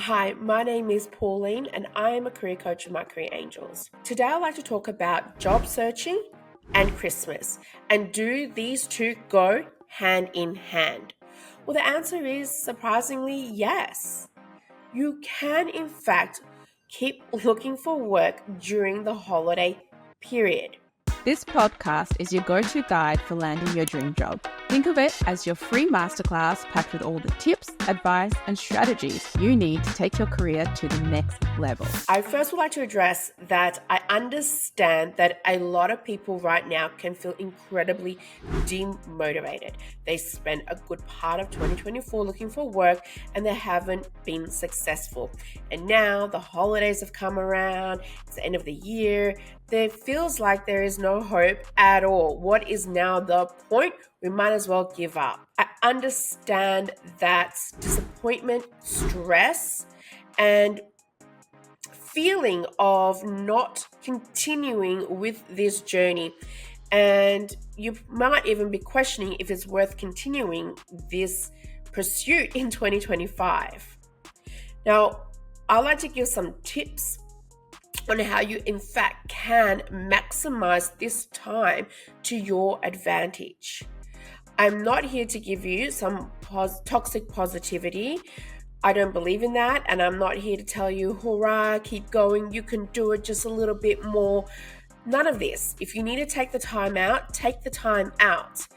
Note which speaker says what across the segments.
Speaker 1: Hi, my name is Pauline and I am a career coach with My Career Angels. Today I'd like to talk about job searching and Christmas. And do these two go hand in hand? Well, the answer is surprisingly yes. You can, in fact, keep looking for work during the holiday period.
Speaker 2: This podcast is your go-to guide for landing your dream job. Think of it as your free masterclass packed with all the tips, advice, and strategies you need to take your career to the next level.
Speaker 1: I first would like to address that I understand that a lot of people right now can feel incredibly demotivated. They spent a good part of 2024 looking for work and they haven't been successful. And now the holidays have come around, it's the end of the year. There feels like there is no hope at all. What is now the point? We might as well give up. I understand that disappointment, stress, and feeling of not continuing with this journey. And you might even be questioning if it's worth continuing this pursuit in 2025. Now, I'd like to give some tips on how you in fact can maximize this time to your advantage. I'm not here to give you some toxic positivity. I don't believe in that, and I'm not here to tell you, hurrah, keep going, you can do it just a little bit more. None of this. If you need to take the time out, take the time out.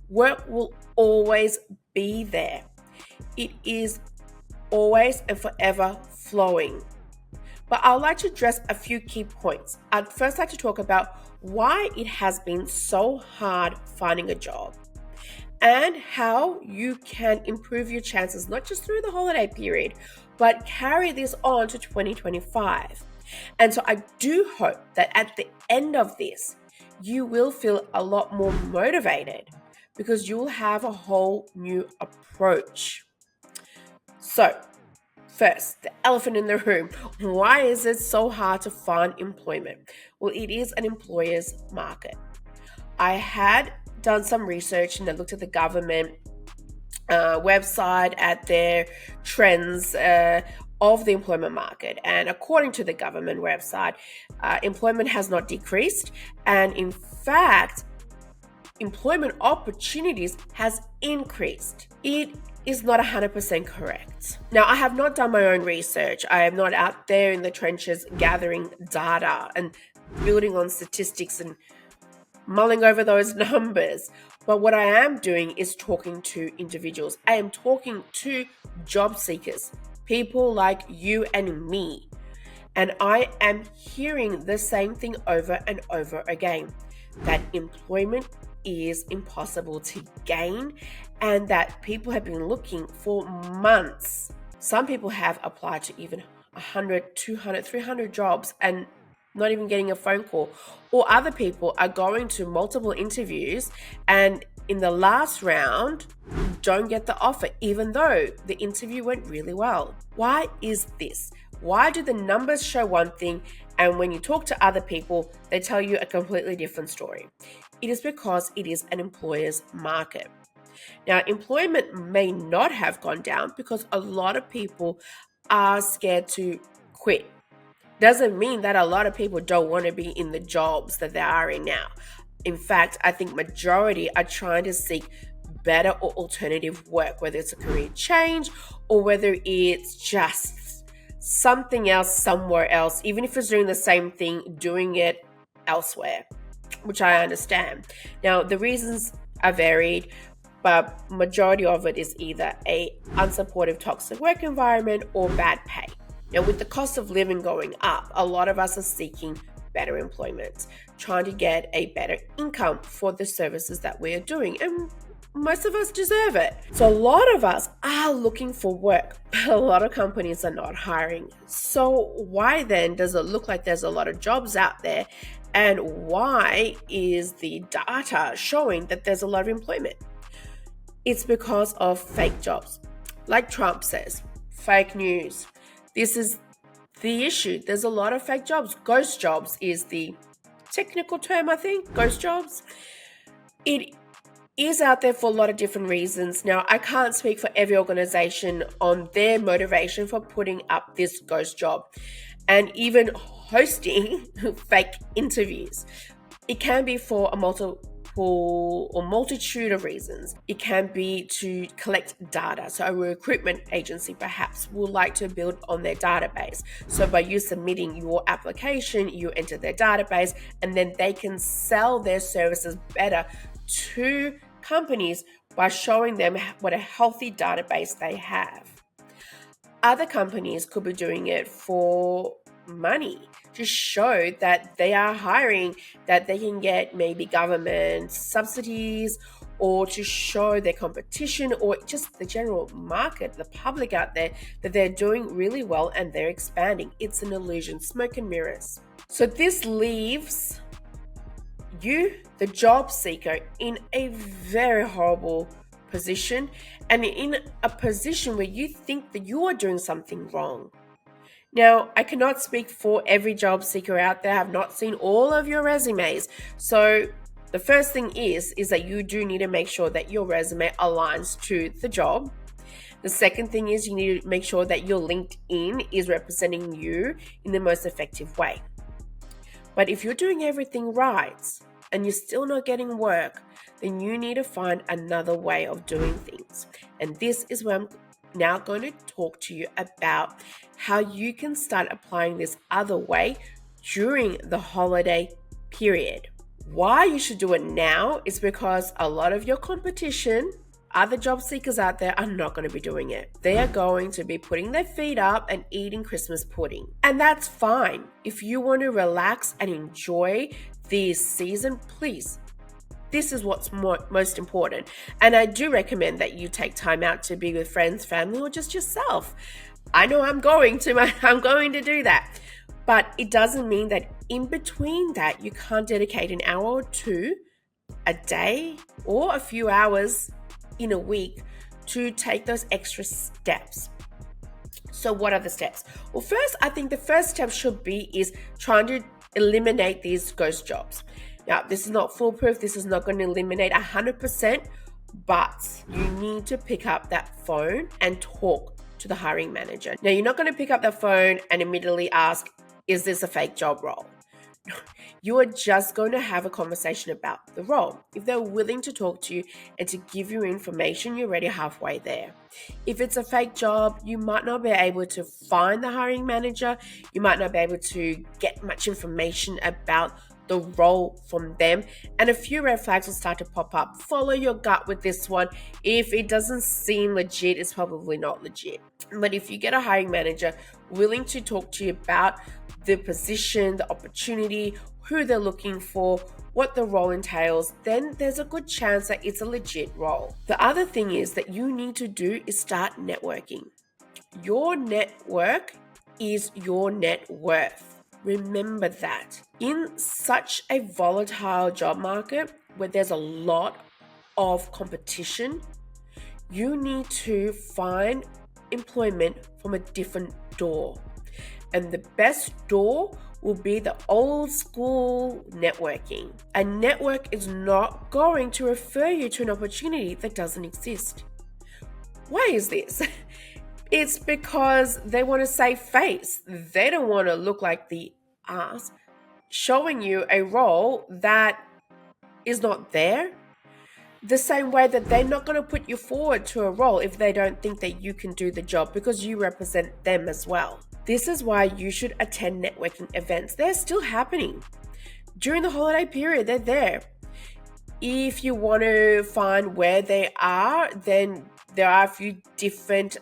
Speaker 1: Work will always be there. It is always and forever flowing. But I'd like to address a few key points. I'd first like to talk about why it has been so hard finding a job and how you can improve your chances, not just through the holiday period, but carry this on to 2025. And so I do hope that at the end of this, you will feel a lot more motivated because you'll have a whole new approach. So, first, the elephant in the room. Why is it so hard to find employment? Well, it is an employer's market. I had done some research and I looked at the government website at their trends of the employment market. And according to the government website, employment has not decreased. And in fact, employment opportunities has increased. It is not 100% correct. Now, I have not done my own research. I am not out there in the trenches gathering data and building on statistics and mulling over those numbers. But what I am doing is talking to individuals. I am talking to job seekers, people like you and me. And I am hearing the same thing over and over again, that employment is impossible to gain and that people have been looking for months. Some people have applied to even 100, 200, 300 jobs and not even getting a phone call. Or other people are going to multiple interviews and in the last round don't get the offer, even though the interview went really well. Why is this? Why do the numbers show one thing and when you talk to other people, they tell you a completely different story? It is because it is an employer's market. Now, employment may not have gone down because a lot of people are scared to quit. Doesn't mean that a lot of people don't want to be in the jobs that they are in now. In fact, I think majority are trying to seek better or alternative work, whether it's a career change or whether it's just something else somewhere else, even if it's doing the same thing, doing it elsewhere, which I understand. Now, the reasons are varied, but majority of it is either a unsupportive toxic work environment or bad pay. Now, with the cost of living going up, a lot of us are seeking better employment, trying to get a better income for the services that we are doing. And most of us deserve it. So a lot of us are looking for work, but a lot of companies are not hiring. So why then does it look like there's a lot of jobs out there? And why is the data showing that there's a lot of employment? It's because of fake jobs. Like Trump says, fake news. This is the issue. There's a lot of fake jobs. Ghost jobs is the technical term, I think. Ghost jobs. It is out there for a lot of different reasons. Now, I can't speak for every organization on their motivation for putting up this ghost job and even hosting fake interviews. It can be for a multitude of reasons. It can be to collect data. So a recruitment agency perhaps would like to build on their database. So by you submitting your application, you enter their database, and then they can sell their services better to companies by showing them what a healthy database they have. Other companies could be doing it for money, to show that they are hiring, that they can get maybe government subsidies, or to show their competition or just the general market, the public out there, that they're doing really well and they're expanding. It's an illusion, smoke and mirrors. So this leaves you, the job seeker, in a very horrible position, and in a position where you think that you are doing something wrong. Now, I cannot speak for every job seeker out there. I have not seen all of your resumes. So the first thing is that you do need to make sure that your resume aligns to the job. The second thing is you need to make sure that your LinkedIn is representing you in the most effective way. But if you're doing everything right and you're still not getting work, then you need to find another way of doing things. And this is where I'm now going to talk to you about how you can start applying this other way during the holiday period. Why you should do it now is because a lot of your competition, other job seekers out there, are not going to be doing it. They are going to be putting their feet up and eating Christmas pudding. And that's fine. If you want to relax and enjoy this season, please. This is what's most important. And I do recommend that you take time out to be with friends, family, or just yourself. I know I'm going to do that. But it doesn't mean that in between that, you can't dedicate an hour or two a day or a few hours in a week to take those extra steps. So what are the steps? Well, first, I think the first step should be is trying to eliminate these ghost jobs. Now, this is not foolproof. This is not going to eliminate 100%, but you need to pick up that phone and talk to the hiring manager. Now, you're not going to pick up the phone and immediately ask, is this a fake job role? You are just going to have a conversation about the role. If they're willing to talk to you and to give you information, you're already halfway there. If it's a fake job, you might not be able to find the hiring manager. You might not be able to get much information about the role from them, and a few red flags will start to pop up. Follow your gut with this one. If it doesn't seem legit, it's probably not legit. But if you get a hiring manager willing to talk to you about the position, the opportunity, who they're looking for, what the role entails, then there's a good chance that it's a legit role. The other thing is that you need to do is start networking. Your network is your net worth. Remember that. In such a volatile job market where there's a lot of competition, you need to find employment from a different door. And the best door will be the old school networking. A network is not going to refer you to an opportunity that doesn't exist. Why is this? It's because they want to save face. They don't want to look like the ass showing you a role that is not there. The same way that they're not going to put you forward to a role if they don't think that you can do the job, because you represent them as well. This is why you should attend networking events. They're still happening. During the holiday period, they're there. If you want to find where they are, then there are a few different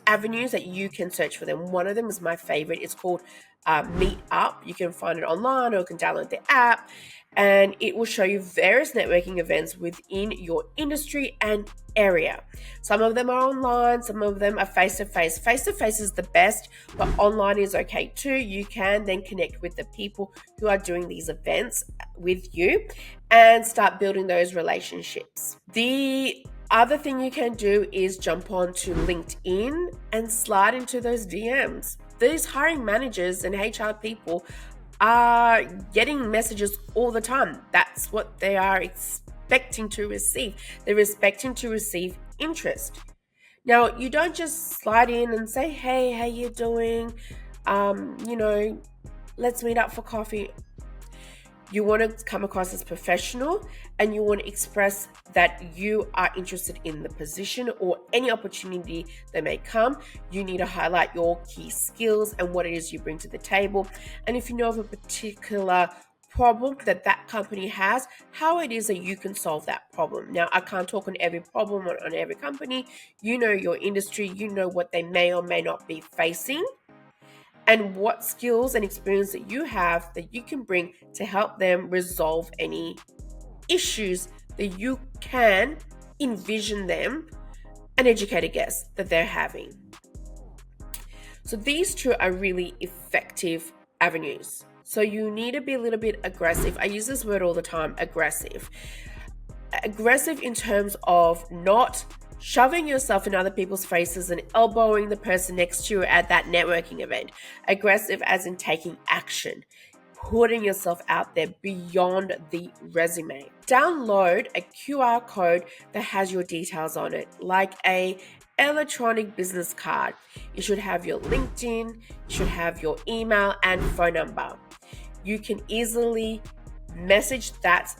Speaker 1: avenues that you can search for them. One of them is my favorite. It's called Meet Up. You can find it online, or you can download the app, and it will show you various networking events within your industry and area. Some of them are online, some of them are face-to-face. Face-to-face is the best, but online is okay too. You can then connect with the people who are doing these events with you and start building those relationships. The other thing you can do is jump onto LinkedIn and slide into those DMs. These hiring managers and HR people are getting messages all the time. That's what they are expecting to receive. They're expecting to receive interest. Now, you don't just slide in and say, hey, how you doing? Let's meet up for coffee. You want to come across as professional, and you want to express that you are interested in the position or any opportunity that may come. You need to highlight your key skills and what it is you bring to the table. And if you know of a particular problem that company has, how it is that you can solve that problem. Now, I can't talk on every problem on every company. You know your industry, you know what they may or may not be facing, and what skills and experience that you have that you can bring to help them resolve any issues that you can envision them and educate a guest that they're having. So these two are really effective avenues. So you need to be a little bit aggressive. I use this word all the time, aggressive. Aggressive in terms of not shoving yourself in other people's faces and elbowing the person next to you at that networking event. Aggressive as in taking action, putting yourself out there beyond the resume. Download a QR code that has your details on it, like a electronic business card. You should have your LinkedIn, you should have your email and phone number. You can easily message that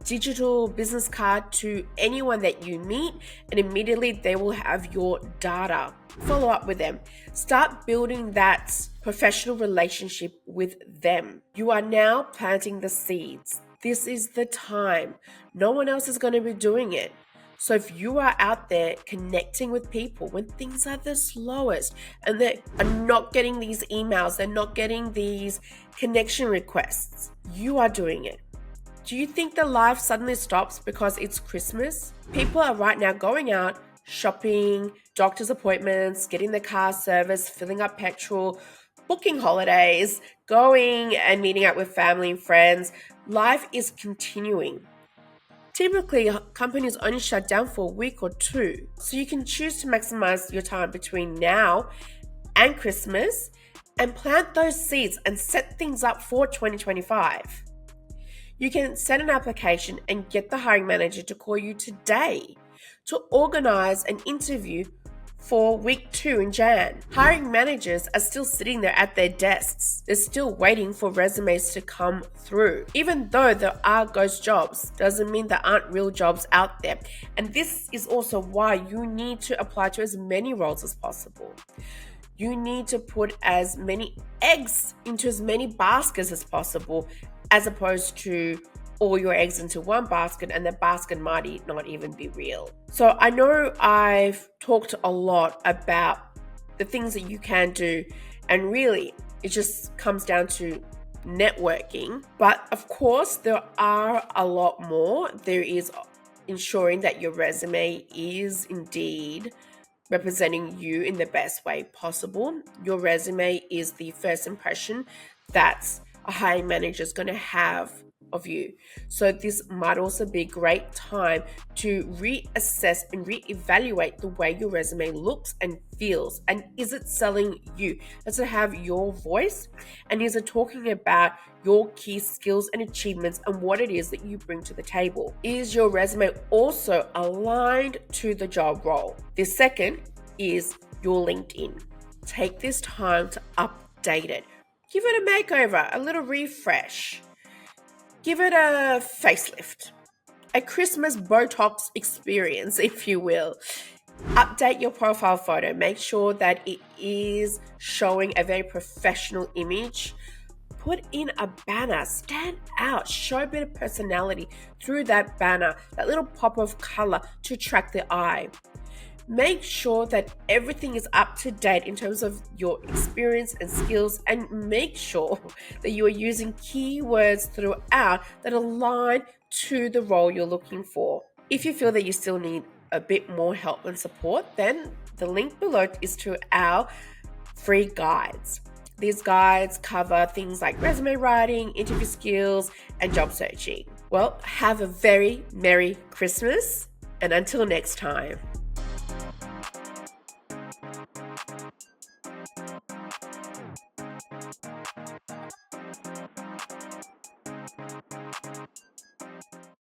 Speaker 1: digital business card to anyone that you meet, and immediately they will have your data. Follow up with them. Start building that professional relationship with them. You are now planting the seeds. This is the time. No one else is going to be doing it. So if you are out there connecting with people when things are the slowest and they are not getting these emails, they're not getting these connection requests, you are doing it. Do you think that life suddenly stops because it's Christmas? People are right now going out, shopping, doctor's appointments, getting their car serviced, filling up petrol, booking holidays, going and meeting up with family and friends. Life is continuing. Typically, companies only shut down for a week or two, so you can choose to maximize your time between now and Christmas and plant those seeds and set things up for 2025. You can send an application and get the hiring manager to call you today to organize an interview for week 2 in Jan. Hiring managers are still sitting there at their desks. They're still waiting for resumes to come through. Even though there are ghost jobs, doesn't mean there aren't real jobs out there. And this is also why you need to apply to as many roles as possible. You need to put as many eggs into as many baskets as possible, as opposed to all your eggs into one basket, and the basket might not even be real. So I know I've talked a lot about the things that you can do, and really it just comes down to networking. But of course, there are a lot more. There is ensuring that your resume is indeed representing you in the best way possible. Your resume is the first impression that a hiring manager is going to have of you. So this might also be a great time to reassess and reevaluate the way your resume looks and feels. And is it selling you? Does it have your voice? And is it talking about your key skills and achievements and what it is that you bring to the table? Is your resume also aligned to the job role? The second is your LinkedIn. Take this time to update it. Give it a makeover, a little refresh. Give it a facelift, a Christmas Botox experience, if you will. Update your profile photo. Make sure that it is showing a very professional image. Put in a banner. Stand out. Show a bit of personality through that banner, that little pop of color to attract the eye. Make sure that everything is up to date in terms of your experience and skills, and make sure that you are using keywords throughout that align to the role you're looking for. If you feel that you still need a bit more help and support, then the link below is to our free guides. These guides cover things like resume writing, interview skills, and job searching. Well, have a very Merry Christmas, and until next time.